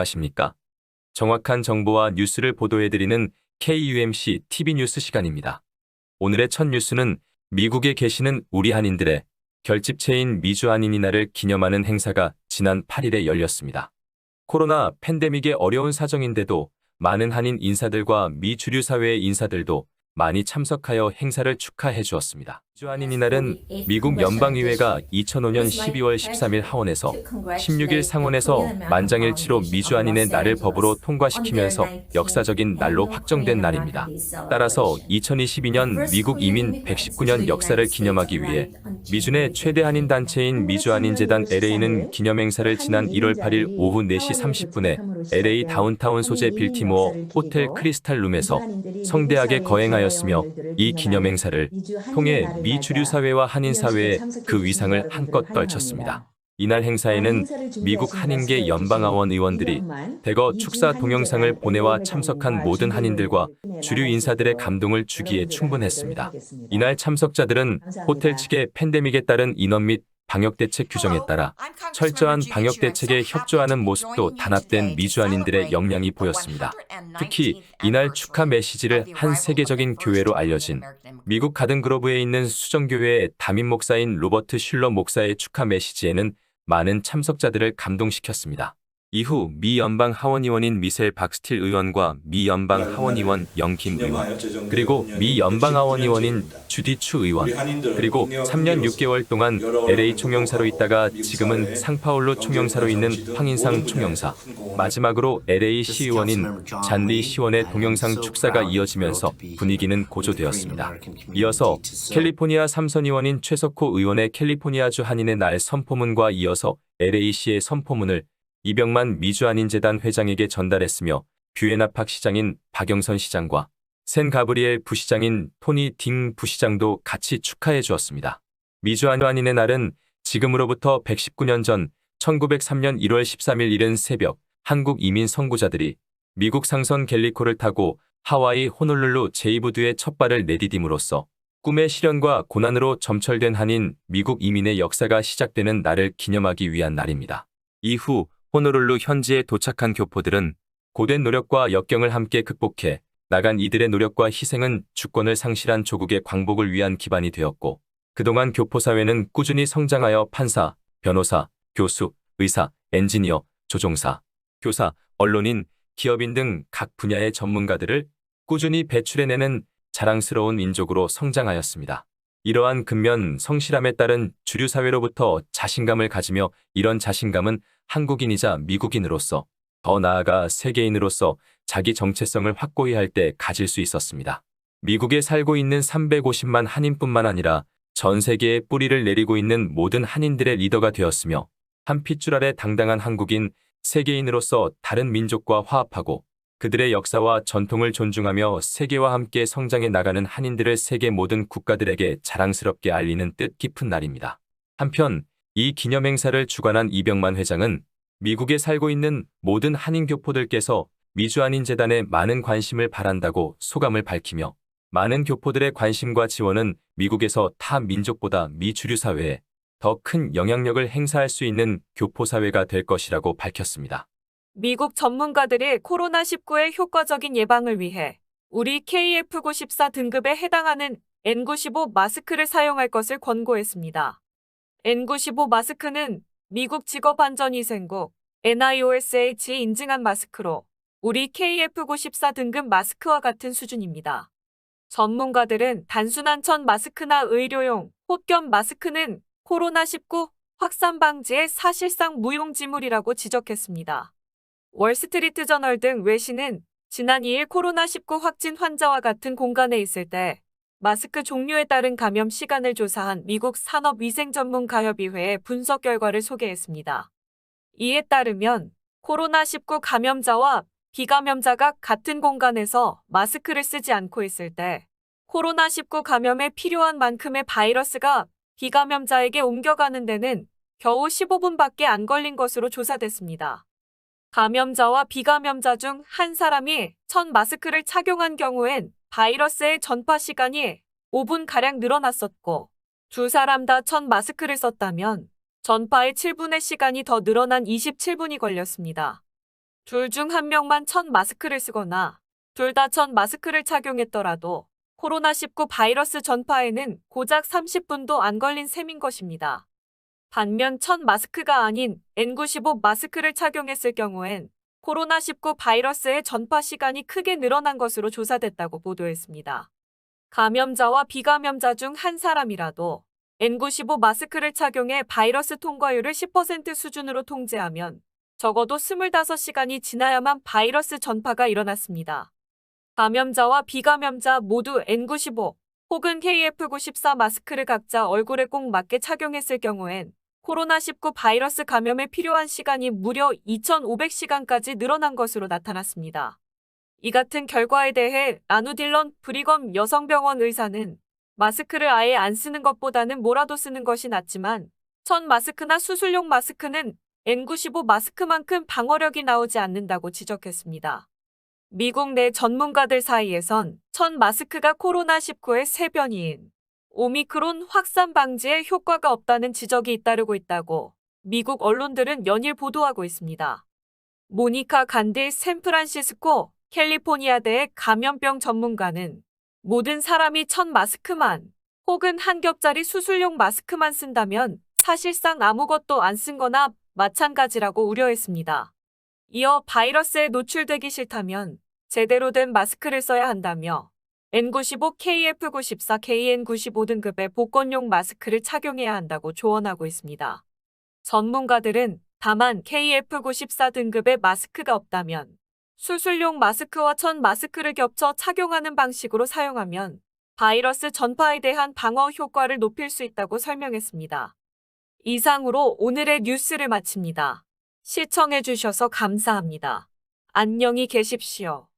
아십니까? 정확한 정보와 뉴스를 보도해드리는 KUMC TV 뉴스 시간입니다. 오늘의 첫 뉴스는 미국에 계시는 우리 한인들의 결집체인 미주 한인이날을 기념하는 행사가 지난 8일에 열렸습니다. 코로나 팬데믹의 어려운 사정인데도 많은 한인 인사들과 미주류 사회의 인사들도 많이 참석하여 행사를 축하해 주었습니다. 미주 한인이날은 미국 연방의회가 2005년 12월 13일 하원에서 16일 상원에서 만장일치로 미주 한인의 날을 법으로 통과시키면서 역사적인 날로 확정된 날입니다. 따라서 2022년 미국 이민 119년 역사를 기념하기 위해 미주 내 최대 한인 단체인 미주한인재단 LA는 기념행사를 지난 1월 8일 오후 4시 30분에 LA 다운타운 소재 빌티모어 호텔 크리스탈룸에서 성대하게 거행하였으며, 이 기념행사를 통해 미주류 사회와 한인 사회의 그 위상을 한껏 떨쳤습니다. 이날 행사에는 미국 한인계 연방하원 의원들이 대거 축사 동영상을 보내와 참석한 모든 한인들과 주류 인사들의 감동을 주기에 충분했습니다. 이날 참석자들은 호텔 측의 팬데믹에 따른 인원 및 방역대책 규정에 따라 철저한 방역대책에 협조하는 모습도 단합된 미주한인들의 역량이 보였습니다. 특히 이날 축하 메시지를 한 세계적인 교회로 알려진 미국 가든그로브에 있는 수정교회의 담임 목사인 로버트 슐러 목사의 축하 메시지에는 많은 참석자들을 감동시켰습니다. 이후 미 연방 하원의원인 미셀 박스틸 의원과 미 연방 하원의원 영킴 의원, 그리고 미 연방 하원의원인 주디 추 의원, 그리고 3년 6개월 동안 LA 총영사로 있다가 지금은 상파울로 총영사로 있는 황인상 총영사, 마지막으로 LA 시의원인 잔리 시원의 동영상 축사가 이어지면서 분위기는 고조되었습니다. 이어서 캘리포니아 3선 의원인 최석호 의원의 캘리포니아주 한인의 날 선포문과 이어서 LA시의 선포문을 이병만 미주한인재단 회장에게 전달했으며, 뷰에나팍 시장인 박영선 시장과 샌 가브리엘 부시장인 토니 딩 부시장도 같이 축하해 주었습니다. 미주한인의 날은 지금으로부터 119년 전 1903년 1월 13일 이른 새벽, 한국 이민 선구자들이 미국 상선 갤리코를 타고 하와이 호놀룰루 제이부두에 첫 발을 내디딤으로써 꿈의 실현과 고난으로 점철된 한인 미국 이민의 역사가 시작되는 날을 기념하기 위한 날입니다. 이후 호놀룰루 현지에 도착한 교포들은 고된 노력과 역경을 함께 극복해 나간 이들의 노력과 희생은 주권을 상실한 조국의 광복을 위한 기반이 되었고, 그동안 교포사회는 꾸준히 성장하여 판사, 변호사, 교수, 의사, 엔지니어, 조종사, 교사, 언론인, 기업인 등 각 분야의 전문가들을 꾸준히 배출해내는 자랑스러운 민족으로 성장하였습니다. 이러한 근면 성실함에 따른 주류 사회로부터 자신감을 가지며, 이런 자신감은 한국인이자 미국인으로서, 더 나아가 세계인으로서 자기 정체성을 확고히 할 때 가질 수 있었습니다. 미국에 살고 있는 350만 한인뿐만 아니라 전 세계에 뿌리를 내리고 있는 모든 한인들의 리더가 되었으며, 한 핏줄 아래 당당한 한국인, 세계인으로서 다른 민족과 화합하고 그들의 역사와 전통을 존중하며 세계와 함께 성장해 나가는 한인들을 세계 모든 국가들에게 자랑스럽게 알리는 뜻깊은 날입니다. 한편 이 기념행사를 주관한 이병만 회장은 미국에 살고 있는 모든 한인 교포들께서 미주한인재단에 많은 관심을 바란다고 소감을 밝히며, 많은 교포들의 관심과 지원은 미국에서 타 민족보다 미주류 사회에 더 큰 영향력을 행사할 수 있는 교포사회가 될 것이라고 밝혔습니다. 미국 전문가들이 코로나19의 효과적인 예방을 위해 우리 KF94 등급에 해당하는 N95 마스크를 사용할 것을 권고했습니다. N95 마스크는 미국 직업안전위생국 NIOSH 인증한 마스크로 우리 KF94 등급 마스크와 같은 수준입니다. 전문가들은 단순한 천 마스크나 의료용 혹겸 마스크는 코로나19 확산 방지에 사실상 무용지물이라고 지적했습니다. 월스트리트 저널 등 외신은 지난 2일 코로나19 확진 환자와 같은 공간에 있을 때 마스크 종류에 따른 감염 시간을 조사한 미국 산업위생전문가협의회의 분석 결과를 소개했습니다. 이에 따르면 코로나19 감염자와 비감염자가 같은 공간에서 마스크를 쓰지 않고 있을 때 코로나19 감염에 필요한 만큼의 바이러스가 비감염자에게 옮겨가는 데는 겨우 15분밖에 안 걸린 것으로 조사됐습니다. 감염자와 비감염자 중 한 사람이 천 마스크를 착용한 경우엔 바이러스의 전파 시간이 5분가량 늘어났었고, 두 사람 다 천 마스크를 썼다면 전파의 7분의 시간이 더 늘어난 27분이 걸렸습니다. 둘 중 한 명만 천 마스크를 쓰거나 둘 다 천 마스크를 착용했더라도 코로나19 바이러스 전파에는 고작 30분도 안 걸린 셈인 것입니다. 반면 천 마스크가 아닌 N95 마스크를 착용했을 경우엔 코로나19 바이러스의 전파 시간이 크게 늘어난 것으로 조사됐다고 보도했습니다. 감염자와 비감염자 중 한 사람이라도 N95 마스크를 착용해 바이러스 통과율을 10% 수준으로 통제하면 적어도 25시간이 지나야만 바이러스 전파가 일어났습니다. 감염자와 비감염자 모두 N95 혹은 KF94 마스크를 각자 얼굴에 꼭 맞게 착용했을 경우엔 코로나19 바이러스 감염에 필요한 시간이 무려 2,500시간까지 늘어난 것으로 나타났습니다. 이 같은 결과에 대해 아누딜런 브리검 여성병원 의사는 마스크를 아예 안 쓰는 것보다는 뭐라도 쓰는 것이 낫지만 천 마스크나 수술용 마스크는 N95 마스크만큼 방어력이 나오지 않는다고 지적했습니다. 미국 내 전문가들 사이에선 천 마스크가 코로나19의 새 변이인 오미크론 확산 방지에 효과가 없다는 지적이 잇따르고 있다고 미국 언론들은 연일 보도하고 있습니다. 모니카 간디 샌프란시스코 캘리포니아대의 감염병 전문가는 모든 사람이 천 마스크만 혹은 한 겹짜리 수술용 마스크만 쓴다면 사실상 아무것도 안 쓴 거나 마찬가지라고 우려했습니다. 이어 바이러스에 노출되기 싫다면 제대로 된 마스크를 써야 한다며 N95, KF94, KN95 등급의 복권용 마스크를 착용해야 한다고 조언하고 있습니다. 전문가들은 다만 KF94 등급의 마스크가 없다면 수술용 마스크와 천 마스크를 겹쳐 착용하는 방식으로 사용하면 바이러스 전파에 대한 방어 효과를 높일 수 있다고 설명했습니다. 이상으로 오늘의 뉴스를 마칩니다. 시청해주셔서 감사합니다. 안녕히 계십시오.